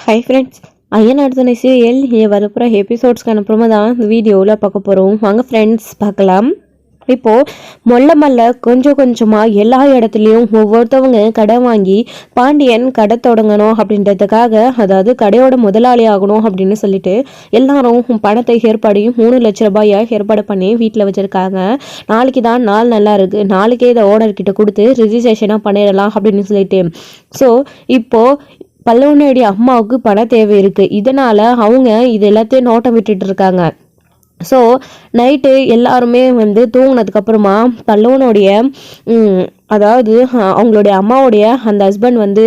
Hi friends, ஐயன் அடுத்த serial வரப்போகிற எபிசோட்ஸ்க்கு அப்புறமா தான் இந்த வீடியோவில் பார்க்க போகிறோம். வாங்க ஃப்ரெண்ட்ஸ் பார்க்கலாம். இப்போது மொல்ல கொஞ்சம் கொஞ்சமாக எல்லா இடத்துலையும் ஒவ்வொருத்தவங்க கடை வாங்கி பாண்டியன் கடை தொடங்கணும் அப்படின்றதுக்காக, அதாவது கடையோட முதலாளி ஆகணும் அப்படின்னு சொல்லிட்டு எல்லாரும் பணத்தை ஏற்பாடு 3 லட்ச ரூபாயை ஏற்பாடு பண்ணி வீட்டில் வச்சுருக்காங்க. நாளைக்கு தான் நாள் நல்லா இருக்குது, நாளைக்கே இதை ஓனர்கிட்ட கொடுத்து ரிஜிஸ்ட்ரேஷனாக பண்ணிடலாம் அப்படின்னு சொல்லிட்டு. ஸோ இப்போது பல்லவனுடைய அம்மாவுக்கு பண தேவை இருக்குது. இதனால் அவங்க இது எல்லாத்தையும் நோட்டம் விட்டுட்டு இருக்காங்க. ஸோ நைட்டு எல்லாருமே தூங்கினதுக்கப்புறமா பல்லவனுடைய அதாவது அவங்களுடைய அம்மாவுடைய அந்த ஹஸ்பண்ட்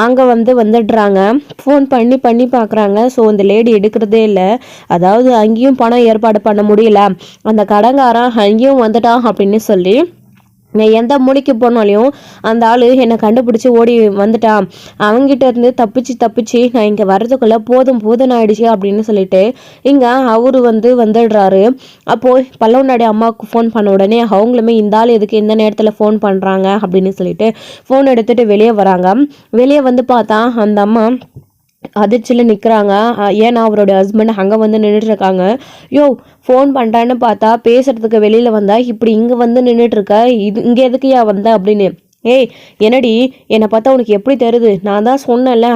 அங்கே வந்துடுறாங்க. ஃபோன் பண்ணி பார்க்குறாங்க. ஸோ அந்த லேடி எடுக்கிறதே இல்லை. அதாவது அங்கேயும் பணம் ஏற்பாடு பண்ண முடியல, அந்த கடங்காரன் அங்கேயும் வந்துட்டான் அப்படின்னு சொல்லி நான் எந்த மூளைக்கு போனாலையும் அந்த ஆள் என்னை கண்டுபிடிச்சி ஓடி வந்துட்டான். அவங்ககிட்ட இருந்து தப்பிச்சு நான் இங்கே வர்றதுக்குள்ளே போதும் ஆயிடுச்சு அப்படின்னு சொல்லிட்டு இங்கே அவரு வந்துடுறாரு. அப்போது பல்லவனுடைய அம்மாவுக்கு ஃபோன் பண்ண உடனே அவங்களுமே இந்த ஆள் எதுக்கு இந்த நேரத்தில் ஃபோன் பண்ணுறாங்க அப்படின்னு சொல்லிட்டு ஃபோன் எடுத்துகிட்டு வெளியே வராங்க. வெளியே பார்த்தா அந்த அம்மா அதிர்ச்சியில் நிற்கிறாங்க. ஏன்னா அவருடைய ஹஸ்பண்ட் அங்கே நின்றுட்டு இருக்காங்க. யோ ஃபோன் பண்ணுறான்னு பார்த்தா பேசுகிறதுக்கு வெளியில் வந்தா இப்படி இங்கே நின்றுட்டுருக்க, இங்கே எதுக்குயா வந்த அப்படின்னு. ஏய் என்னடி, என்னை பார்த்தா உனக்கு எப்படி தருது? நான் தான் சொன்னேன்ல,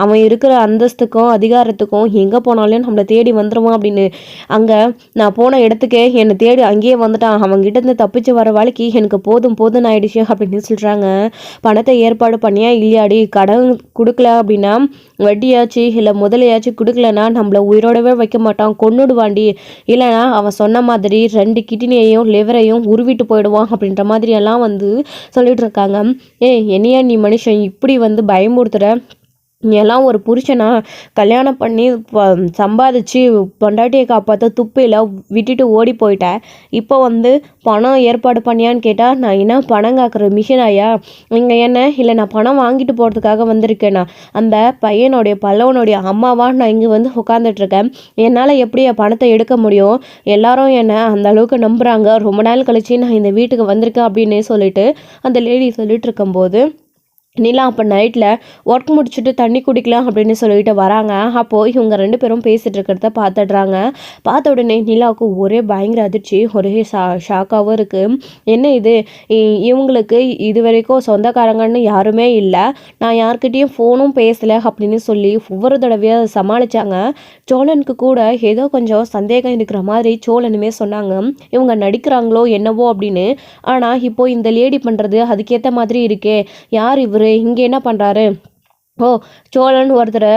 அவன் இருக்கிற அந்தஸ்துக்கும் அதிகாரத்துக்கும் எங்கே போனாலும் நம்மளை தேடி வந்துடுவான் அப்படின்னு. அங்கே நான் போன இடத்துக்கே என்னை தேடி அங்கேயே வந்துட்டான். அவங்ககிட்ட இருந்து தப்பிச்சு வர வேலைக்கு எனக்கு போதும் ஆயிடுச்சு அப்படின்னு சொல்கிறாங்க. பணத்தை ஏற்பாடு பண்ணியா இல்லையாடி? கடன் கொடுக்கல அப்படின்னா வட்டியாச்சு இல்லை முதலையாச்சும் கொடுக்கலன்னா நம்மளை உயிரோடவே வைக்க மாட்டான், கொன்னுடுவாண்டி. இல்லைனா அவன் சொன்ன மாதிரி 2 கிட்னியையும் லிவரையும் உருவிட்டு போயிடுவான் அப்படின்ற மாதிரியெல்லாம் சொல்லிட்டு இருக்காங்க. என்னையா நீ மனுஷன் இப்படி பயமுறுத்துற? நீ எல்லாம் ஒரு புருஷனா? கல்யாணம் பண்ணி சம்பாதிச்சு பொண்டாட்டியை காப்பாற்ற துப்பில் விட்டுட்டு ஓடி போயிட்டேன். இப்போ பணம் ஏற்பாடு பண்ணியான்னு கேட்டால் நான் என்ன பணம் காக்குற மிஷினாயா? இங்கே என்ன இல்லை நான் பணம் வாங்கிட்டு போகிறதுக்காக வந்திருக்கேனா? அந்த பையனுடைய பல்லவனுடைய அம்மாவா நான் இங்கே உட்காந்துட்ருக்கேன். என்னால் எப்படி பணத்தை எடுக்க முடியும்? எல்லாரும் என்னை அந்த அளவுக்கு நம்புகிறாங்க. ரொம்ப நாள் கழிச்சு நான் இந்த வீட்டுக்கு வந்திருக்கேன் அப்படின்னு சொல்லிட்டு அந்த லேடி சொல்லிட்டு இருக்கும்போது நிலா அப்போ நைட்டில் ஒர்க் முடிச்சுட்டு தண்ணி குடிக்கலாம் அப்படின்னு சொல்லிட்டு வராங்க. அப்போது இவங்க 2 பேரும் பேசிகிட்டு இருக்கிறத பார்த்துடுறாங்க. பார்த்த உடனே நிலாவுக்கு ஒரே பயங்கர அதிர்ச்சி, ஒரே ஷாக்காகவும் இருக்குது. என்ன இது, இவங்களுக்கு இது வரைக்கும் சொந்தக்காரங்கன்னு யாருமே இல்லை, நான் யார்கிட்டையும் ஃபோனும் பேசலை அப்படின்னு சொல்லி ஒவ்வொரு தடவையாக சமாளித்தாங்க. சோழனுக்கு கூட ஏதோ கொஞ்சம் சந்தேகம் இருக்கிற மாதிரி சோழனுமே சொன்னாங்க, இவங்க நடிக்கிறாங்களோ என்னவோ அப்படின்னு. ஆனால் இப்போது இந்த லேடி பண்ணுறது அதுக்கேற்ற மாதிரி இருக்கே, யார் இவர், இங்கே என்ன பண்ணுறாரு? ஓ சோழன் ஒருத்தரை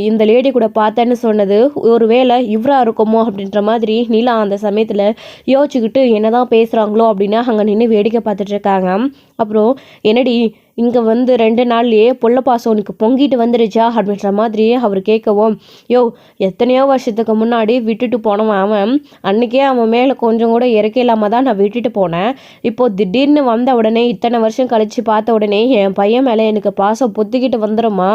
இந்த லேடி கூட பார்த்தேன்னு சொன்னது ஒரு வேளை இவராக இருக்குமோ அப்படின்ற மாதிரி நிலா அந்த சமயத்தில் யோசிச்சுக்கிட்டு என்னதான் பேசுகிறாங்களோ அப்படின்னு அங்கே நின்று வேடிக்கை பார்த்துட்டு இருக்காங்க. அப்புறம் என்னடி இங்கே 2 நாள்லேயே புள்ள பாசம் உனக்கு பொங்கிட்டு வந்துருச்சா அப்படின்ற மாதிரி அவர் கேட்கவும், யோ எத்தனையோ வருஷத்துக்கு முன்னாடி விட்டுட்டு போனவன் அவன், அன்றைக்கே அவன் மேலே கொஞ்சம் கூட இறக்க இல்லாமல் தான் நான் விட்டுட்டு போனேன். இப்போது திடீர்னு வந்த உடனே இத்தனை வருஷம் கழித்து பார்த்த உடனே என் பையன் மேலே எனக்கு பாசம் பொத்திக்கிட்டு வந்துடுமா?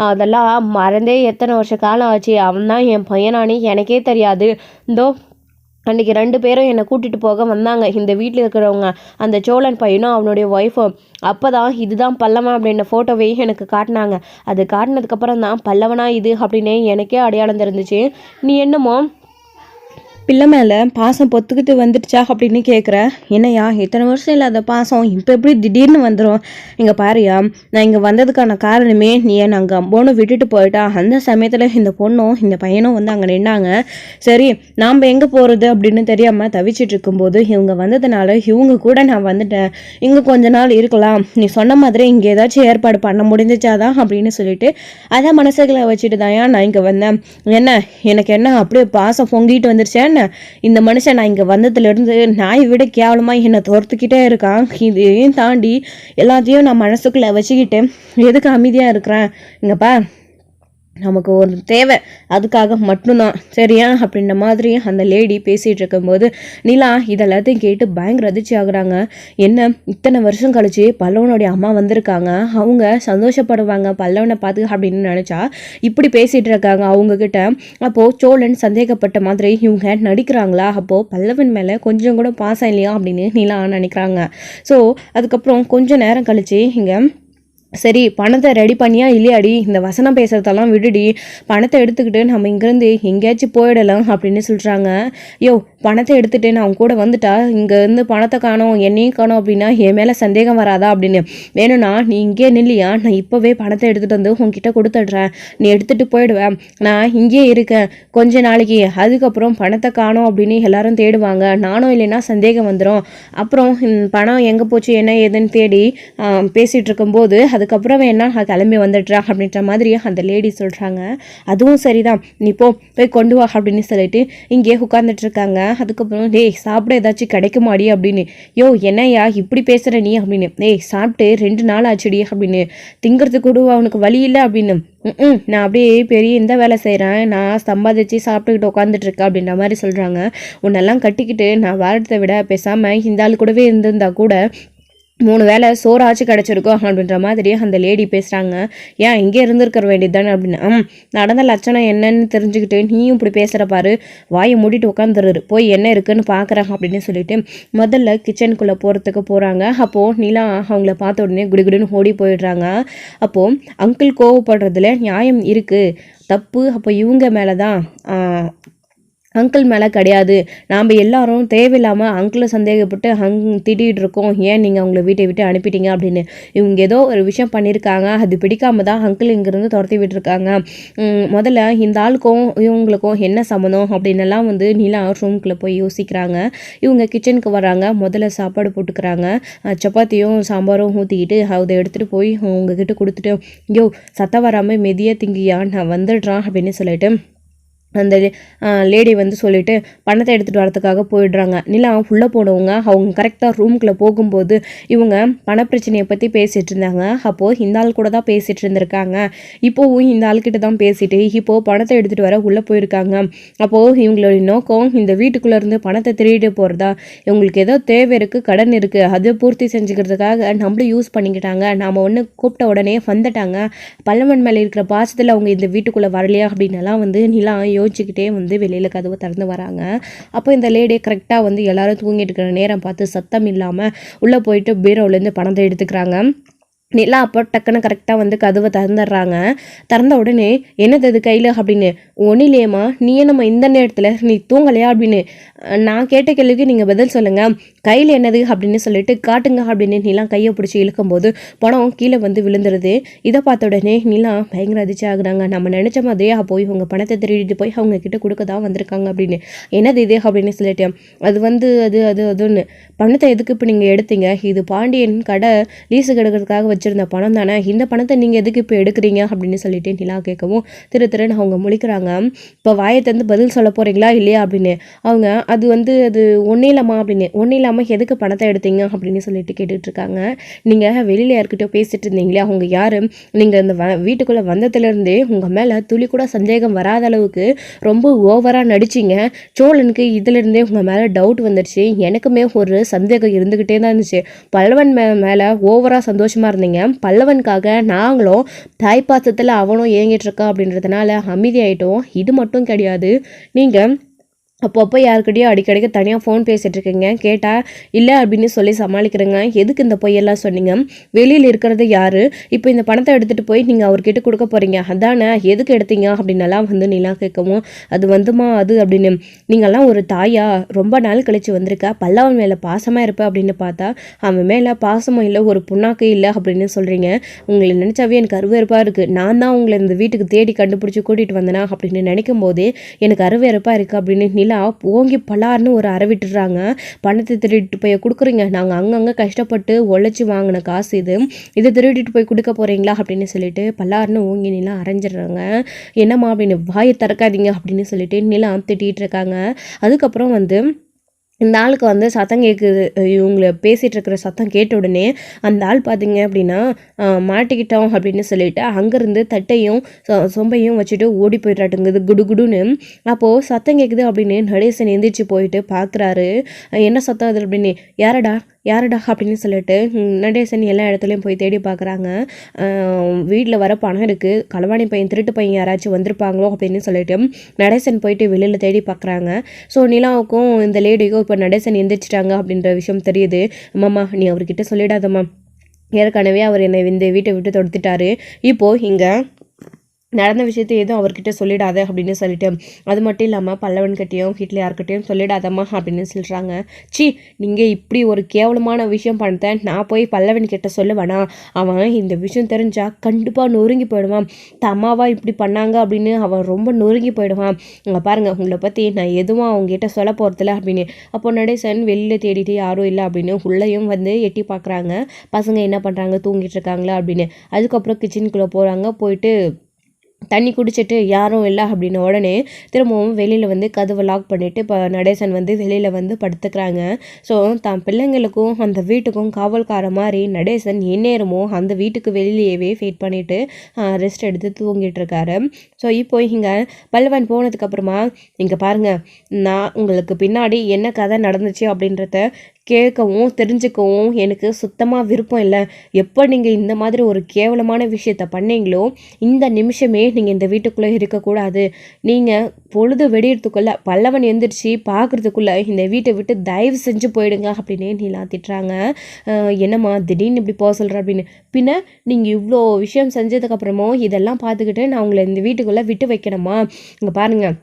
அதெல்லாம் மறந்தே எத்தனை வருஷம் காலம் ஆச்சு. அவன் தான் என் பையனானே எனக்கே தெரியாது. இந்தோ அன்றைக்கி 2 பேரும் என்னை கூட்டிகிட்டு போக வந்தாங்க இந்த வீட்டில் இருக்கிறவங்க, அந்த சோழன் பையனும் அவனுடைய ஒய்ஃபும். அப்போ தான் இதுதான் பல்லவன் அப்படின்ற ஃபோட்டோவே எனக்கு காட்டினாங்க. அது காட்டினதுக்கப்புறம் தான் பல்லவனா இது அப்படின்னு எனக்கே அடையாளம் தெரிஞ்சிச்சு. நீ என்னமோ பிள்ளை மேலே பாசம் பொத்துக்கிட்டு வந்துடுச்சா அப்படின்னு கேட்குற. என்னையா இத்தனை வருஷம் இல்லாத பாசம் இப்போ எப்படி திடீர்னு வந்துடும்? இங்கே பாரியா, நான் இங்கே வந்ததுக்கான காரணமே நீ என்னை அங்கே அம்போன்னு விட்டுட்டு போயிட்டா. அந்த சமயத்தில் இந்த பொண்ணும் இந்த பையனும் அங்கே நின்னாங்க. சரி நாம் எங்கே போகிறது அப்படின்னு தெரியாமல் தவிச்சிட்டு இருக்கும்போது இவங்க வந்ததுனால இவங்க கூட நான் வந்துட்டேன். இங்கே கொஞ்ச நாள் இருக்கலாம், நீ சொன்ன மாதிரி இங்கே ஏதாச்சும் ஏற்பாடு பண்ண முடிஞ்சிச்சாதான் அப்படின்னு சொல்லிட்டு அதை மனசுகளை வச்சுட்டு தான் நான் இங்கே வந்தேன். என்ன எனக்கு என்ன அப்படியே பாசம் பொங்கிட்டு வந்துருச்சேன்? இந்த மனுஷன் நான் இங்கே வந்ததுலேருந்து நாயை விட கேவலமாக என்னை தோர்த்துக்கிட்டே இருக்கான். இதையும் தாண்டி எல்லாத்தையும் நான் மனசுக்குள்ளே வச்சுக்கிட்டு எதுக்கு அமைதியாக இருக்கிறேன்? இங்கப்பா நமக்கு ஒரு தேவை, அதுக்காக மட்டும்தான், சரியா அப்படின்ற மாதிரி அந்த லேடி பேசிகிட்டு இருக்கும்போது நிலா இதெல்லாத்தையும் கேட்டு பயங்கர அதிர்ச்சி ஆகுறாங்க. என்ன இத்தனை வருஷம் கழிச்சு பல்லவனுடைய அம்மா வந்திருக்காங்க, அவங்க சந்தோஷப்படுவாங்க பல்லவனை பார்த்து அப்படின்னு நினச்சா இப்படி பேசிகிட்டு இருக்காங்க அவங்கக்கிட்ட. அப்போது சோழன் சந்தேகப்பட்ட மாதிரி இவங்க நடிக்கிறாங்களா? அப்போது பல்லவன் மேலே கொஞ்சம் கூட பாசம் இல்லையா அப்படின்னு நிலா நினைக்கிறாங்க. ஸோ அதுக்கப்புறம் கொஞ்சம் நேரம் கழிச்சு இங்கே சரி பணத்தை ரெடி பண்ணியா இல்லையாடி, இந்த வசனம் பேசுறதெல்லாம் விடுடி, பணத்தை எடுத்துக்கிட்டு நம்ம இங்கேருந்து எங்கேயாச்சும் போயிடலாம் அப்படின்னு சொல்கிறாங்க. யோ பணத்தை எடுத்துகிட்டு நான் அவங்க கூட வந்துட்டா இங்கேருந்து பணத்தை காணோம் என்னையும் காணோம் அப்படின்னா என் மேலே சந்தேகம் வராதா அப்படின்னு, வேணும்னா நீ இங்கே நில்லையா, நான் இப்போவே பணத்தை எடுத்துகிட்டு வந்து உங்ககிட்ட கொடுத்துட்றேன், நீ எடுத்துகிட்டு போயிடுவேன், நான் இங்கேயே இருக்கேன் கொஞ்ச நாளைக்கு, அதுக்கப்புறம் பணத்தை காணோம் அப்படின்னு எல்லாரும் தேடுவாங்க, நானும் இல்லைன்னா சந்தேகம் வந்துடும், அப்புறம் பணம் எங்கே போச்சு என்ன ஏதுன்னு தேடி பேசிகிட்டு இருக்கும்போது அதுக்கப்புறம் வேணா நான் கிளம்பி வந்துடுறா அப்படின்ற மாதிரி அந்த லேடி சொல்கிறாங்க. அதுவும் சரிதான், நீ போய் கொண்டு வா அப்படின்னு சொல்லிட்டு இங்கே உட்காந்துட்டு இருக்காங்க. அதுக்கப்புறம் டேய் சாப்பிட ஏதாச்சும் கிடைக்குமாடி அப்படின்னு, யோ என்னையா இப்படி பேசுகிற நீ அப்படின்னு, டேய் சாப்பிட்டு 2 நாள் ஆச்சுடி அப்படின்னு, திங்கிறதுக்கு கூட அவனுக்கு வழி இல்லை அப்படின்னு, நான் அப்படியே பெரிய இந்த வேலை செய்கிறேன், நான் சம்பாதிச்சு சாப்பிட்டுக்கிட்டு உட்காந்துட்டு இருக்கேன் அப்படின்ற மாதிரி சொல்கிறாங்க. உன்னெல்லாம் கட்டிக்கிட்டு நான் வாரத்தை விட பேசாமல் இந்த ஆள் கூடவே இருந்திருந்தா கூட 3 வேளை சோறாச்சும் கிடச்சிருக்கோம் அப்படின்ற மாதிரி அந்த லேடி பேசுகிறாங்க. ஏன் இங்கே இருந்திருக்க வேண்டியது தானே அப்படின்னு, நடந்த லட்சணம் என்னன்னு தெரிஞ்சுக்கிட்டு நீயும் இப்படி பேசுகிற பாரு, வாயை மூடிட்டு உட்காந்துரு, போய் என்ன இருக்குன்னு பார்க்குறேன் அப்படின்னு சொல்லிட்டு முதல்ல கிச்சனுக்குள்ளே போகிறதுக்கு போகிறாங்க. அப்போது நிலா அவங்கள பார்த்த உடனே குடிகுடின்னு ஓடி போயிடுறாங்க. அப்போது அங்கிள் கோவப்படுறதுல நியாயம் இருக்குது, தப்பு அப்போ இவங்க மேலே தான் அங்கிள் மேலே கிடையாது, நாம் எல்லாரும் தேவையில்லாமல் அங்கிளை சந்தேகப்பட்டு திட்டிகிட்டு இருக்கோம், ஏன் நீங்கள் அவங்கள வீட்டை விட்டு அனுப்பிட்டீங்க அப்படின்னு, இவங்க ஏதோ ஒரு விஷயம் பண்ணியிருக்காங்க, அது பிடிக்காம தான் அங்கிள் இங்கேருந்து துரத்தி விட்டுருக்காங்க, முதல்ல இந்த ஆளுக்கும் இவங்களுக்கும் என்ன சம்மந்தம் அப்படின்னெல்லாம் வந்து நிலா ரூம்குள்ளே போய் யோசிக்கிறாங்க. இவங்க கிச்சனுக்கு வராங்க, முதல்ல சாப்பாடு போட்டுக்கிறாங்க, சப்பாத்தியும் சாம்பாரும் ஊற்றிக்கிட்டு அதை எடுத்துகிட்டு போய் உங்ககிட்ட கொடுத்துட்டு, யோ சத்தம் வராமல் மெதியாக திங்கியா நான் வந்துடுறான் அப்படின்னு சொல்லிட்டு அந்த லேடி வந்து சொல்லிவிட்டு பணத்தை எடுத்துகிட்டு வரதுக்காக போயிடுறாங்க. நிலா உள்ளே போனவங்க அவங்க கரெக்டாக ரூம்குள்ளே போகும்போது இவங்க பணப்பிரச்சனையை பற்றி பேசிகிட்டு இருந்தாங்க. அப்போது இந்த ஆள் கூட தான் பேசிகிட்டு இருந்திருக்காங்க, இப்போவும் இந்த ஆள்கிட்ட தான் பேசிட்டு இப்போது பணத்தை எடுத்துகிட்டு வர உள்ளே போயிருக்காங்க. அப்போது இவங்களுடைய நோக்கம் இந்த வீட்டுக்குள்ளேருந்து பணத்தை திருடிட்டு போகிறதா, இவங்களுக்கு ஏதோ தேவை இருக்குது, கடன் இருக்குது, அதை பூர்த்தி செஞ்சுக்கிறதுக்காக நம்மளும் யூஸ் பண்ணிக்கிட்டாங்க, நாம் ஒன்று கூப்பிட்ட உடனே வந்துட்டாங்க, பல்லவன் மேலே இருக்கிற பாசத்தில் அவங்க இந்த வீட்டுக்குள்ளே வரலையா அப்படின்னலாம் வந்து நிலா யோசிச்சுக்கிட்டே வந்து வெளியில் கதவை திறந்து வராங்க. அப்போ இந்த லேடி கரெக்டாக வந்து எல்லாரும் தூங்கிட்டு இருக்கிற நேரம் பார்த்து சத்தம் இல்லாமல் உள்ளே போயிட்டு பீரோவிலேருந்து பணத்தை எடுத்துக்கிறாங்க. நிலா அப்போ டக்குன்னு கரெக்டாக வந்து கதவை திறந்துடுறாங்க. திறந்த உடனே என்னது அது கையில் அப்படின்னு, ஒன்றிலேயம்மா நீ நம்ம இந்த நேரத்தில் நீ தூங்கலையா அப்படின்னு, நான் கேட்ட கேள்விக்கு நீங்கள் பதில் சொல்லுங்கள், கையில் என்னது அப்படின்னு சொல்லிட்டு காட்டுங்க அப்படின்னு நிலா கையை பிடிச்சி இழுக்கும்போது பணம் கீழே வந்து விழுந்துருது. இதை பார்த்த உடனே நிலா பயங்கர அதிர்ச்சி ஆகுறாங்க. நம்ம நினச்ச மாதிரியே போய் இவங்க பணத்தை திருடிட்டு போய் அவங்க கிட்ட கொடுக்க தான் வந்திருக்காங்க அப்படின்னு, என்னது இது அப்படின்னு சொல்லிட்டு, அது வந்து அதுன்னு பணத்தை எதுக்கு இப்போ நீங்கள் எடுத்தீங்க, இது பாண்டியன் கடை லீஸுக்கு எடுக்கிறதுக்காக வச்சுருந்த பணம் தானே, இந்த பணத்தை நீங்கள் எதுக்கு இப்போ எடுக்கிறீங்க அப்படின்னு சொல்லிட்டு நிலா கேட்கவும் திருன்னு அவங்க முழிக்கிறாங்க. இப்போ வாயை தந்து பதில் சொல்ல போகிறீங்களா இல்லையா அப்படின்னு, அவங்க அது ஒன்றும் இல்லாமா அப்படின்னு, ஒன்றும் இல்லாமல் எதுக்கு பணத்தை எடுத்தீங்க அப்படின்னு சொல்லிட்டு கேட்டுட்ருக்காங்க. நீங்கள் வெளியில் யார்கிட்ட பேசிகிட்டு இருந்தீங்களே அவங்க யார், நீங்கள் இந்த வீட்டுக்குள்ளே வந்ததுலேருந்தே உங்கள் மேலே துளி கூட சந்தேகம் வராத அளவுக்கு ரொம்ப ஓவராக நடிச்சிங்க, சோழனுக்கு இதிலேருந்தே உங்கள் மேலே டவுட் வந்துடுச்சு, எனக்குமே ஒரு சந்தேகம் இருந்துக்கிட்டே தான் இருந்துச்சு, பல்லவன் மேலே ஓவராக சந்தோஷமாக இருந்தீங்க, பல்லவனுக்காக நாங்களும் தாய்ப்பாசத்தில் அவனும் ஏங்கிட்டு இருக்கா அப்படின்றதுனால அமைதியாயிட்டோம், இது மட்டும் கிடையாது, நீங்கள் அப்பப்போ யாருக்கிட்டையும் அடிக்கடிக்கு தனியாக ஃபோன் பேசிகிட்டு இருக்கீங்க, கேட்டால் இல்லை அப்படின்னு சொல்லி சமாளிக்கிறேங்க, எதுக்கு இந்த பொய்யெல்லாம் சொன்னீங்க, வெளியில் இருக்கிறது யார், இப்போ இந்த பணத்தை எடுத்துகிட்டு போய் நீங்கள் அவர்கிட்ட கொடுக்க போகிறீங்க அதானே, எதுக்கு எடுத்தீங்க அப்படின்னலாம் வந்து நிலா கேட்கவும், அது வந்துமா அது அப்படின்னு, நீங்கள்லாம் ஒரு தாயா ரொம்ப நாள் கழித்து வந்திருக்கா, பல்லவன் மேலே பாசமாக இருப்பேன் அப்படின்னு பார்த்தா அவன் மேலே பாசமும் இல்லை ஒரு புண்ணாக்கு இல்லை அப்படின்னு சொல்கிறீங்க, உங்களை நினச்சாவே எனக்கு அருவேறுப்பாக இருக்குது, நான் தான் உங்களை இந்த வீட்டுக்கு தேடி கண்டுபிடிச்சி கூட்டிகிட்டு வந்தேனா அப்படின்னு நினைக்கும் போதே எனக்கு அருவேறுப்பாக இருக்குது அப்படின்னு நிலா ஓங்கி பலார்னு ஒரு அரவிட்டுறாங்க. பணத்தை திருடிட்டு போய் கொடுக்குறீங்க, நாங்கள் அங்கங்கே கஷ்டப்பட்டு உழைச்சி வாங்கின காசு இதை திருடிட்டு போய் கொடுக்க போகிறீங்களா அப்படின்னு சொல்லிட்டு பல்லார்னு ஓங்கி நிலா அரைஞ்சிடுறாங்க. என்னம்மா அப்படின்னு, வாயை திறக்காதீங்க அப்படின்னு சொல்லிட்டு நிலா திட்டிகிட்டு இருக்காங்க. அதுக்கப்புறம் வந்து இந்த ஆளுக்கு வந்து சத்தம் கேட்குது, இவங்களை பேசிகிட்டு இருக்கிற சத்தம் கேட்ட உடனே அந்த ஆள் பார்த்தீங்க அப்படின்னா மாட்டிக்கிட்டோம் அப்படின்னு சொல்லிட்டு அங்கேருந்து தட்டையும் சொம்பையும் வச்சுட்டு ஓடி போயிட்டாட்டுங்குது குடுகுடுன்னு. அப்போது சத்தம் கேட்குது அப்படின்னு நடேசன் எந்திரிச்சு போயிட்டு பார்க்குறாரு, என்ன சத்தம் அது அப்படின்னு, யாரடா அப்படின்னு சொல்லிட்டு நடேசன் எல்லா இடத்துலையும் போய் தேடி பார்க்குறாங்க. வீட்டில் வர பணம் இருக்குது, களவாணி பையன் திருட்டு பையன் யாராச்சும் வந்திருப்பாங்களோ அப்படின்னு சொல்லிட்டு நடேசன் போயிட்டு வெளியில் தேடி பார்க்குறாங்க. ஸோ நிலாவுக்கும் இந்த லேடிக்கும் இப்போ நடேசன் எந்திரிச்சிட்டாங்க அப்படின்ற விஷயம் தெரியுது. அம்மாம்மா நீ அவர்கிட்ட சொல்லிடாதம்மா, ஏற்கனவே அவர் என்னை இந்த வீட்டை விட்டு தொடுத்துட்டாரு. இப்போது இங்கே நடந்த விஷயத்த எதுவும் அவர்கிட்ட சொல்லிடாத அப்படின்னு சொல்லிட்டு, அது மட்டும் இல்லாமல் பல்லவன்கிட்டையும் வீட்டில் யார்கிட்டையும் சொல்லிடாதம்மா அப்படின்னு சொல்கிறாங்க. சி, நீங்கள் இப்படி ஒரு கேவலமான விஷயம் பண்ணிட்டேன், நான் போய் பல்லவன் கிட்ட சொல்லுவேனா? அவன் இந்த விஷயம் தெரிஞ்சால் கண்டிப்பாக நொறுங்கி போயிடுவான். தம்மாவா இப்படி பண்ணாங்க அப்படின்னு அவன் ரொம்ப நொறுங்கி போயிடுவான். அங்கே பாருங்கள், உங்களை பற்றி நான் எதுவும் அவங்ககிட்ட சொல்ல போகிறதில்ல அப்படின்னு. அப்போ நடேசன் வெளியில் தேடிட்டு யாரும் இல்லை அப்படின்னு உள்ளேயும் வந்து எட்டி பார்க்குறாங்க. பசங்க என்ன பண்ணுறாங்க, தூங்கிட்டு இருக்காங்களா அப்படின்னு. அதுக்கப்புறம் கிச்சனுக்குள்ளே போகிறாங்க. போயிட்டு தண்ணி குடிச்சிட்டு யாரும் இல்லை அப்படின்ன உடனே திரும்பவும் வெளியில் வந்து கதவை லாக் பண்ணிவிட்டு இப்போ நடேசன் வந்து வெளியில் வந்து படுத்துக்கிறாங்க. ஸோ தான் பிள்ளைங்களுக்கும் அந்த வீட்டுக்கும் காவல்கார மாதிரி நடேசன் எந்நேரமும் அந்த வீட்டுக்கு வெளியிலேயே வெயிட் பண்ணிவிட்டு ரெஸ்ட் எடுத்து தூங்கிட்டு இருக்காரு. ஸோ இப்போ இங்கே பல்லவன் போனதுக்கப்புறமா இங்கே பாருங்கள், நான் உங்களுக்கு பின்னாடி என்ன கதை நடந்துச்சு அப்படின்றத கேட்கவும் தெரிஞ்சுக்கவும் எனக்கு சுத்தமாக விருப்பம் இல்லை. எப்போ நீங்கள் இந்த மாதிரி ஒரு கேவலமான விஷயத்த பண்ணீங்களோ இந்த நிமிஷமே நீங்கள் இந்த வீட்டுக்குள்ளே இருக்கக்கூடாது. நீங்கள் பொழுது வெடிகிறதுக்குள்ளே பல்லவன் எந்திரிச்சு பார்க்குறதுக்குள்ளே இந்த வீட்டை விட்டு தயவு செஞ்சு போயிடுங்க அப்படின்னு நீலா திட்டுறாங்க. என்னம்மா திடீர்னு இப்படி போக சொல்கிற அப்படின்னு. பின்ன நீங்கள் இவ்வளோ விஷயம் செஞ்சதுக்கப்புறமும் இதெல்லாம் பார்த்துக்கிட்டு நான் உங்களை இந்த வீட்டுக்குள்ளே விட்டு வைக்கணுமா? இங்கே பாருங்கள்,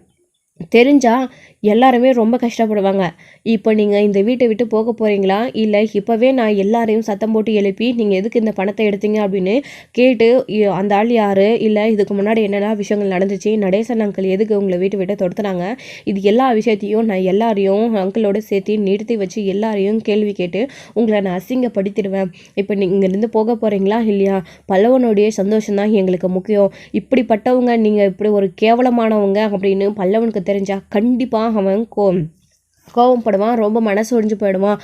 தெரிஞ்சால் எல்லாருமே ரொம்ப கஷ்டப்படுவாங்க. இப்போ நீங்கள் இந்த வீட்டை விட்டு போக போகிறீங்களா, இல்லை இப்போவே நான் எல்லாரையும் சத்தம் போட்டு எழுப்பி நீங்கள் எதுக்கு இந்த பணத்தை எடுத்தீங்க அப்படின்னு கேட்டு அந்த ஆள் யார், இல்லை இதுக்கு முன்னாடி என்னென்ன விஷயங்கள் நடந்துச்சு, நடேசன் அங்கிள் எதுக்கு உங்களை வீட்டை விட்டு தொடுத்துனாங்க, இது எல்லா விஷயத்தையும் நான் எல்லாரையும் அங்கிளோட சேர்த்து நிறுத்தி வச்சு எல்லாரையும் கேள்வி கேட்டு உங்களை நான் அசிங்கப்படுத்திடுவேன். இப்போ நீங்கள் இங்கேருந்து போக போகிறீங்களா இல்லையா? பல்லவனுடைய சந்தோஷம் தான் எங்களுக்கு முக்கியம். இப்படிப்பட்டவங்க நீங்கள் இப்படி ஒரு கேவலமானவங்க அப்படின்னு பல்லவனுக்கு தெரிஞ்சால் கண்டிப்பாக அவன் கோவப்படுவான், ரொம்ப மனசு ஒடிஞ்சு போயிடுவான்.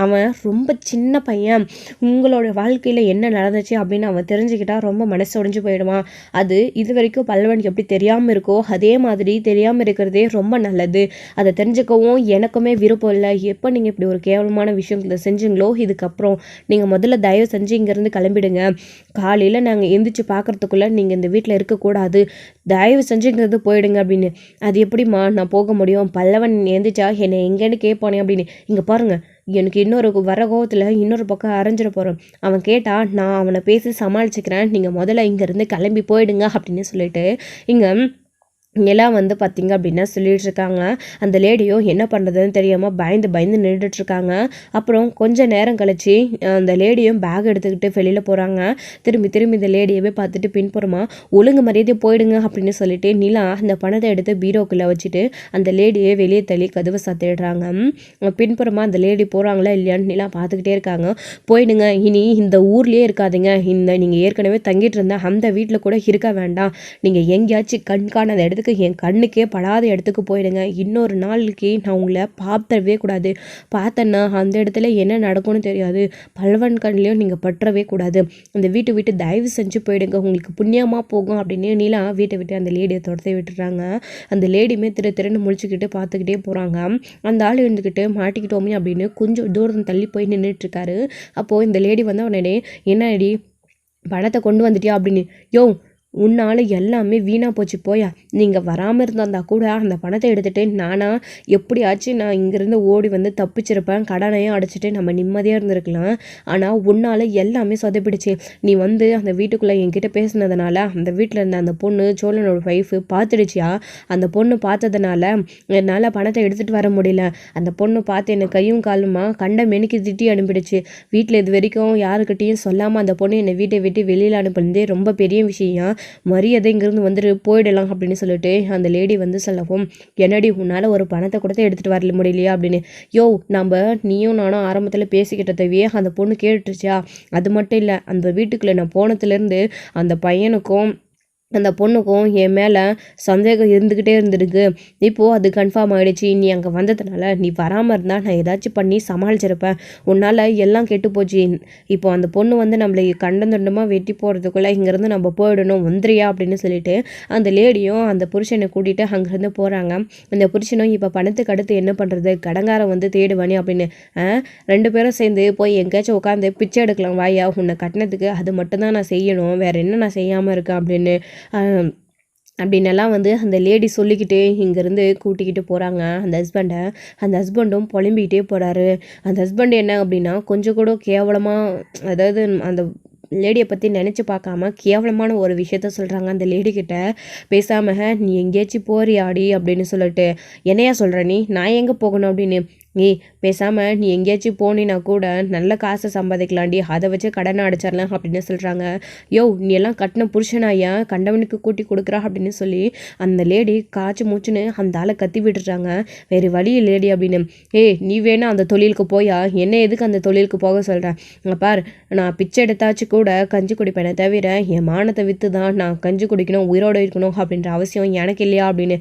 அவன் ரொம்ப சின்ன பையன், உங்களோட வாழ்க்கையில் என்ன நடந்துச்சு அப்படின்னு அவன் தெரிஞ்சுக்கிட்டா ரொம்ப மனசு ஒடிஞ்சு போயிடுவான். அது இது வரைக்கும் பல்லவனுக்கு எப்படி தெரியாமல் இருக்கோ அதே மாதிரி தெரியாமல் இருக்கிறதே ரொம்ப நல்லது. அதை தெரிஞ்சுக்கவும் எனக்குமே விருப்பம் இல்லை. எப்போ நீங்கள் இப்படி ஒரு கேவலமான விஷயங்களை செஞ்சீங்களோ இதுக்கப்புறம் நீங்கள் முதல்ல தயவு செஞ்சு இங்கேருந்து கிளம்பிடுங்க. காலையில் நாங்கள் எந்திரிச்சு பார்க்குறதுக்குள்ளே நீங்கள் இந்த வீட்டில் இருக்கக்கூடாது. தயவு செஞ்சு இங்கேருந்து போயிடுங்க அப்படின்னு. அது எப்படிம்மா நான் போக முடியும்? பல்லவன் எந்திரிச்சா என்னை எங்கேன்னு கேட்பானே அப்படின்னு. இங்கே பாருங்கள், எனக்கு இன்னொரு வர கோவத்தில் இன்னொரு பக்கம் அரைஞ்சிட போகிறோம். அவன் கேட்டால் நான் அவனை பேசி சமாளிச்சுக்கிறேன், நீங்கள் முதல்ல இங்கேருந்து கிளம்பி போயிடுங்க அப்படின்னு சொல்லிட்டு இங்கே எல்லாம் வந்து பார்த்திங்க அப்படின்னா சொல்லிகிட்டு இருக்காங்க. அந்த லேடியும் என்ன பண்ணுறதுன்னு தெரியாமல் பயந்து பயந்து நின்றுட்டுருக்காங்க. அப்புறம் கொஞ்சம் நேரம் கழிச்சு அந்த லேடியும் பேக் எடுத்துக்கிட்டு வெளியில் போகிறாங்க. திரும்பி இந்த லேடியவே பார்த்துட்டு பின்புறமாக ஒழுங்கு மரியாதை போயிடுங்க அப்படின்னு சொல்லிட்டு நிலா அந்த பணத்தை எடுத்து பீரோக்குள்ளே வச்சுட்டு அந்த லேடியை வெளியே தள்ளி கதவை சாத்திடுறாங்க. பின்புறமாக அந்த லேடி போகிறாங்களா இல்லையான்னு நிலா பார்த்துக்கிட்டே இருக்காங்க. போயிடுங்க, இனி இந்த ஊர்லேயே இருக்காதுங்க, நீங்கள் ஏற்கனவே தங்கிட்டு இருந்த அந்த வீட்டில் கூட இருக்க வேண்டாம், நீங்கள் எங்கேயாச்சும் கண்காணாத இடத்துக்கு என் கண்ணுக்கே படாத இடத்துக்கு போயிடுங்க. இன்னொரு நாளைக்கு நான் உங்களை பார்த்தவே கூடாது. பார்த்தேன்னா அந்த இடத்துல என்ன நடக்கும்னு தெரியாது. பல்லவன் கண்ணிலையும் நீங்கள் பற்றவே கூடாது. அந்த வீட்டை விட்டு தயவு செஞ்சு போயிடுங்க, உங்களுக்கு புண்ணியமாக போகும் அப்படின்னு நீலா வீட்டை விட்டு அந்த லேடியை துரத்தி விட்டுறாங்க. அந்த லேடியுமே திருன்னு முழிச்சுக்கிட்டு பார்த்துக்கிட்டே போகிறாங்க. அந்த ஆள் இருந்துக்கிட்டு மாட்டிக்கிட்டோமே அப்படின்னு கொஞ்சம் தூரம் தள்ளி போய் நின்றுட்டுருக்காரு. அப்போது இந்த லேடி வந்து உடனே என்னடி பணத்தை கொண்டு வந்துட்டியா அப்படின்னு. யோ, உன்னால் எல்லாமே வீணாக போச்சு போயா, நீங்கள் வராமல் இருந்தா கூட அந்த பணத்தை எடுத்துகிட்டு நானாக எப்படியாச்சும் நான் இங்கேருந்து ஓடி வந்து தப்பிச்சிருப்பேன், கடனையும் அடைச்சிட்டு நம்ம நிம்மதியாக இருந்திருக்கலாம். ஆனால் உன்னால் எல்லாமே சொதப்பிடுச்சு. நீ வந்து அந்த வீட்டுக்குள்ளே என்கிட்ட பேசினதுனால அந்த வீட்டில் இருந்த அந்த பொண்ணு சோழனோட ஒய்ஃபு பார்த்துடுச்சியா. அந்த பொண்ணு பார்த்ததுனால என்னால் பணத்தை எடுத்துகிட்டு வர முடியல. அந்த பொண்ணு பார்த்து என்னை கையும் காலுமா கண்ட மெனிக்கு திட்டி அனுப்பிடுச்சு. வீட்டில் இது வரைக்கும் யாருக்கிட்டையும் சொல்லாமல் அந்த பொண்ணு என்னை வீட்டை விட்டு வெளியில் அனுப்புனதே ரொம்ப பெரிய விஷயம். மரியாதை இங்கேருந்து வந்துட்டு போயிடலாம் அப்படின்னு சொல்லிட்டு அந்த லேடி வந்து சொல்லவும், என்னடி உன்னால் ஒரு பணத்தை கொடுத்து எடுத்துகிட்டு வரல முடியலையா அப்படின்னு. யோ, நம்ம நீயும் நானும் ஆரம்பத்தில் பேசிக்கிட்டதவே அந்த பொண்ணு கேட்டுருச்சா. அது மட்டும் இல்லை, அந்த வீட்டுக்குள்ளே நான் போனதுலேருந்து அந்த பையனுக்கும் அந்த பொண்ணுக்கும் என் மேலே சந்தேகம் இருந்துக்கிட்டே இருந்திருக்கு. இப்போது அது கன்ஃபார்ம் ஆகிடுச்சு. நீ அங்கே வந்ததுனால நீ வராமல் இருந்தால் நான் ஏதாச்சும் பண்ணி சமாளிச்சிருப்பேன். உன்னால் எல்லாம் கெட்டு போச்சு. இப்போ அந்த பொண்ணு வந்து நம்மளை கண்டந்துண்டமாக வெட்டி போகிறதுக்குள்ளே இங்கேருந்து நம்ம போயிடணும், வந்துறியா அப்படின்னு சொல்லிட்டு அந்த லேடியும் அந்த புருஷனை கூட்டிகிட்டு அங்கேருந்து போகிறாங்க. அந்த புருஷனும் இப்போ பணத்துக்கு அடுத்து என்ன பண்ணுறது, கடங்காரம் வந்து தேடுவானே அப்படின்னு. 2 பேரும் சேர்ந்து போய் எங்கேயாச்சும் உட்காந்து பிச்சை எடுக்கலாம் வாயா, உன்னை கட்டினதுக்கு அது மட்டும்தான் நான் செய்யணும், வேறு என்ன நான் செய்யாமல் இருக்கேன் அப்படின்னு அப்படின்னெல்லாம் வந்து அந்த லேடி சொல்லிக்கிட்டு இங்கேருந்து கூட்டிக்கிட்டு போகிறாங்க அந்த ஹஸ்பண்டை. அந்த ஹஸ்பண்டும் புலம்பிக்கிட்டே போகிறாரு. அந்த ஹஸ்பண்ட் என்ன அப்படின்னா கொஞ்சம் கூட கேவலமாக, அதாவது அந்த லேடியை பற்றி நினச்சி பார்க்காம கேவலமான ஒரு விஷயத்த சொல்கிறாங்க அந்த லேடிக்கிட்ட. பேசாமல் நீ எங்கேயாச்சும் போறியாடி அப்படின்னு சொல்லிட்டு, என்னையா சொல்கிற நீ, நான் எங்கே போகணும் அப்படின்னு. ஏய் பேசாமல் நீ எங்கேயாச்சும் போனினா கூட நல்ல காசை சம்பாதிக்கலாண்டி, அதை வச்சு கடனை அடைச்சிடலாம் அப்படின்னு சொல்கிறாங்க. யோ நீ எல்லாம் கட்டின புருஷனாயா கண்டவனுக்கு கூட்டி கொடுக்குறா அப்படின்னு சொல்லி அந்த லேடி காய்ச்சி மூச்சுன்னு அந்த ஆளை கத்தி விட்டுறாங்க. வேறு வழி லேடி அப்படின்னு. ஏய் நீ வேணா அந்த தொழிலுக்கு போயா, என்ன எதுக்கு அந்த தொழிலுக்கு போக சொல்கிறேன். பார் நான் பிச்சை எடுத்தாச்சு கூட கஞ்சி குடிப்பேனே தவிர என் மானத்தை விற்று தான் நான் கஞ்சி குடிக்கணும், உயிரோடு இருக்கணும் அப்படின்ற அவசியம் எனக்கு இல்லையா அப்படின்னு.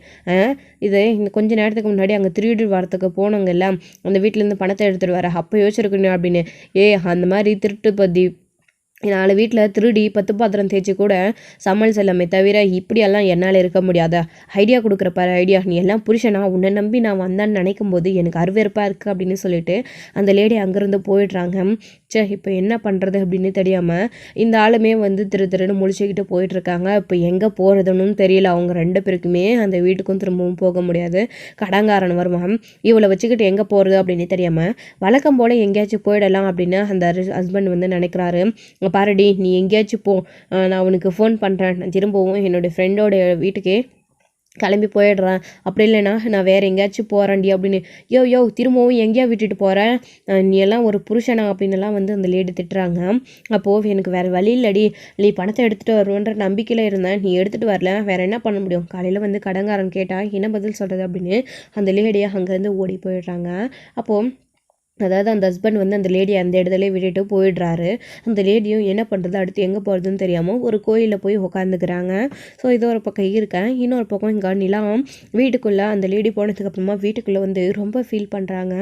இது இந்த கொஞ்ச நேரத்துக்கு முன்னாடி அங்கே திருடி வரத்துக்கு போனவங்கல்ல, அந்த வீட்டிலேருந்து பணத்தை எடுத்துகிட்டு வர அப்போ யோசிச்சிருக்கணும் அப்படின்னு. அந்த மாதிரி திருட்டு பற்றி 4 வீட்டில் திருடி 10 பாத்திரம் தேய்ச்சி கூட சமையல் செல்லமே தவிர இப்படியெல்லாம் என்னால் இருக்க முடியாத. ஐடியா கொடுக்குற பாரு ஐடியா, நீ எல்லாம் புருஷனா, உன்னை நம்பி நான் வந்தான்னு நினைக்கும் போது எனக்கு அருவெறுப்பாக இருக்குது அப்படின்னு சொல்லிட்டு அந்த லேடி அங்கேருந்து போயிடுறாங்க. இப்போ என்ன பண்ணுறது அப்படின்னு தெரியாமல் இந்த ஆளுமே வந்து திருன்னு முழிச்சுக்கிட்டு போயிட்டுருக்காங்க. இப்போ எங்கே போகிறதுன்னு தெரியல அவங்க 2 பேருக்குமே. அந்த வீட்டுக்கும் திரும்பவும் போக முடியாது. கடங்காரன் வருவான், இவளை வச்சுக்கிட்டு எங்கே போகிறது அப்படின்னு தெரியாமல் வழக்கம் போல் எங்கேயாச்சும் போயிடலாம் அப்படின்னு அந்த ஹஸ்பண்ட் வந்து நினைக்கிறாரு. பாருடி நீ எங்கேயாச்சும் போ, நான் அவனுக்கு ஃபோன் பண்ணுறேன், நான் திரும்பவும் என்னோடய ஃப்ரெண்டோட வீட்டுக்கே கிளம்பி போயிடுறேன், அப்படி இல்லைனா நான் வேறு எங்கேயாச்சும் போகிறேன்டி அப்படின்னு. யோ திரும்பவும் எங்கேயா விட்டுட்டு போகிறேன், நீ எல்லாம் ஒரு புருஷனா அப்படின்னுலாம் வந்து அந்த லேடி திட்டுறாங்க. அப்போது எனக்கு வேறு வழி இல்லடி, நீ பணத்தை எடுத்துகிட்டு வருவேன்ற நம்பிக்கையில் இருந்தேன், நீ எடுத்துகிட்டு வரல, வேறு என்ன பண்ண முடியும். காலையில் வந்து கடங்காரன் கேட்டால் என்ன பதில் சொல்கிறது அப்படின்னு அந்த லேடியை அங்கேருந்து ஓடி போயிடுறாங்க. அப்போது அதாவது அந்த ஹஸ்பண்ட் வந்து அந்த லேடியை அந்த இடத்துல விட்டுட்டு போயிடுறாரு. அந்த லேடியும் என்ன பண்ணுறது, அடுத்து எங்கே போகிறதுன்னு தெரியாமல் ஒரு கோயிலில் போய் உட்காந்துக்கிறாங்க. ஸோ இது ஒரு பக்கம் இருக்கேன், இன்னொரு பக்கம் இங்கே நிலம் வீட்டுக்குள்ளே அந்த லேடி போனதுக்கப்புறமா வீட்டுக்குள்ளே வந்து ரொம்ப ஃபீல் பண்ணுறாங்க.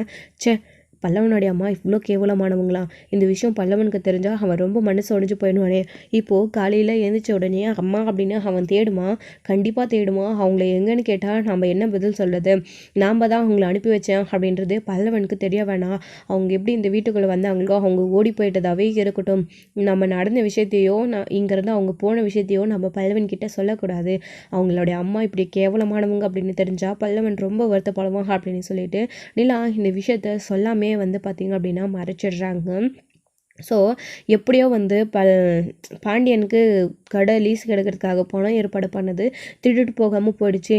பல்லவனுடைய அம்மா இவ்வளோ கேவலமானவங்களா, இந்த விஷயம் பல்லவனுக்கு தெரிஞ்சால் அவன் ரொம்ப மனசு உடைஞ்சு போயிடுவானே. இப்போது காலையில் எழுந்திரிச்ச உடனே அம்மா அப்படின்னு அவன் தேடுமா, கண்டிப்பாக தேடுமா. அவங்கள எங்கன்னு கேட்டால் நம்ம என்ன பதில் சொல்கிறது, நாம் தான் அவங்கள அனுப்பி வச்சேன் அப்படின்றது பல்லவனுக்கு தெரிய வேணாம். அவங்க எப்படி இந்த வீட்டுக்குள்ளே வந்தாங்களோ அவங்க ஓடி போயிட்டதாகவே இருக்கட்டும். நம்ம நடந்த விஷயத்தையோ இங்கேருந்து அவங்க போன விஷயத்தையோ நம்ம பல்லவன்கிட்ட சொல்லக்கூடாது. அவங்களுடைய அம்மா இப்படி கேவலமானவங்க அப்படின்னு தெரிஞ்சால் பல்லவன் ரொம்ப வருத்தப்படுவாங்க அப்படின்னு சொல்லிட்டு நிலா இந்த விஷயத்த சொல்லாமே வந்து பார்த்திங்க அப்படின்னா மறைச்சிடுறாங்க. ஸோ எப்படியோ வந்து பாண்டியனுக்கு கடை லீஸ் கிடைக்கிறதுக்காக பணம் ஏற்பாடு பண்ணது திருட்டு போகாமல் போயிடுச்சு.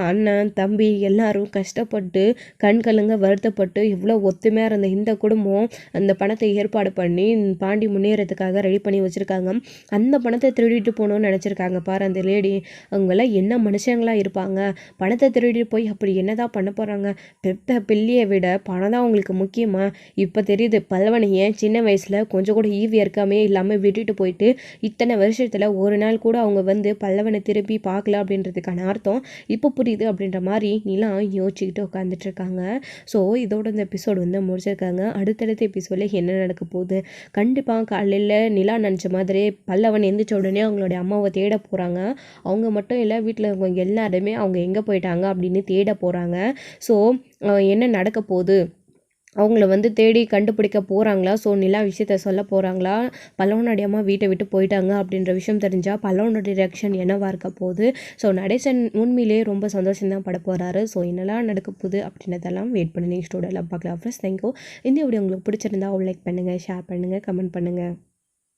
அண்ணன் தம்பி எல்லாரும் கஷ்டப்பட்டு கண்கலங்க வருத்தப்பட்டு இவ்வளோ ஒத்துமையாக இருந்த இந்த குடும்பம் அந்த பணத்தை ஏற்பாடு பண்ணி பாண்டி முன்னேறதுக்காக ரெடி பண்ணி வச்சுருக்காங்க. அந்த பணத்தை திருடிட்டு போகணும்னு நினச்சிருக்காங்க பாரு அந்த லேடி. அவங்களாம் என்ன மனுஷங்களாக இருப்பாங்க, பணத்தை திருடிட்டு போய் அப்படி என்னதான் பண்ண போகிறாங்க. பெத்த பிள்ளையை விட பணம் தான் அவங்களுக்கு முக்கியமாக இப்போ தெரியுது. பல்லவனையே சின்ன வயசில் கொஞ்சம் கூட ஈவி இருக்காமே இல்லாமல் விட்டுட்டு போயிட்டு இத்தனை வருஷத்தில் ஒரு நாள் கூட அவங்க வந்து பல்லவனை திருப்பி பார்க்கல அப்படின்றதுக்கான அர்த்தம் இப்போ புரியுது அப்படின்ற மாதிரி நிலா யோசிச்சுக்கிட்டு உட்காந்துட்டு இருக்காங்க. ஸோ இதோட இந்த எபிசோடு வந்து முடிச்சிருக்காங்க. அடுத்தடுத்த எபிசோடில் என்ன நடக்க போகுது, கண்டிப்பாக காலையில் நிலா நினச்ச மாதிரி பல்லவன் எந்திரிச்ச உடனே அவங்களுடைய அம்மாவை தேட போகிறாங்க. அவங்க மட்டும் இல்லை, வீட்டில் இருக்கவங்க எல்லாருமே அவங்க எங்கே போயிட்டாங்க அப்படின்னு தேட போகிறாங்க. ஸோ என்ன நடக்க போகுது, அவங்கள வந்து தேடி கண்டுபிடிக்க போகிறாங்களா, ஸோ நிலா விஷயத்த சொல்ல போகிறாங்களா, பல்லவனுடைய அம்மா வீட்டை விட்டு போயிட்டாங்க அப்படின்ற விஷயம் தெரிஞ்சால் பல்லவனுடைய ரியாக்ஷன் என்னவாக இருக்க போகுது. ஸோ நடேசன் உண்மையிலே ரொம்ப சந்தோஷம் பட போகிறாரு. ஸோ என்னெல்லாம் நடக்க போகுது அப்படின்றதெல்லாம் வெயிட் பண்ணி நெக்ஸ்ட் வீடியோவில் பார்க்கலாம். Friends thank you. இந்த வீடியோ உங்களுக்கு பிடிச்சிருந்தா லைக் பண்ணுங்கள், ஷேர் பண்ணுங்கள், கமெண்ட் பண்ணுங்கள்.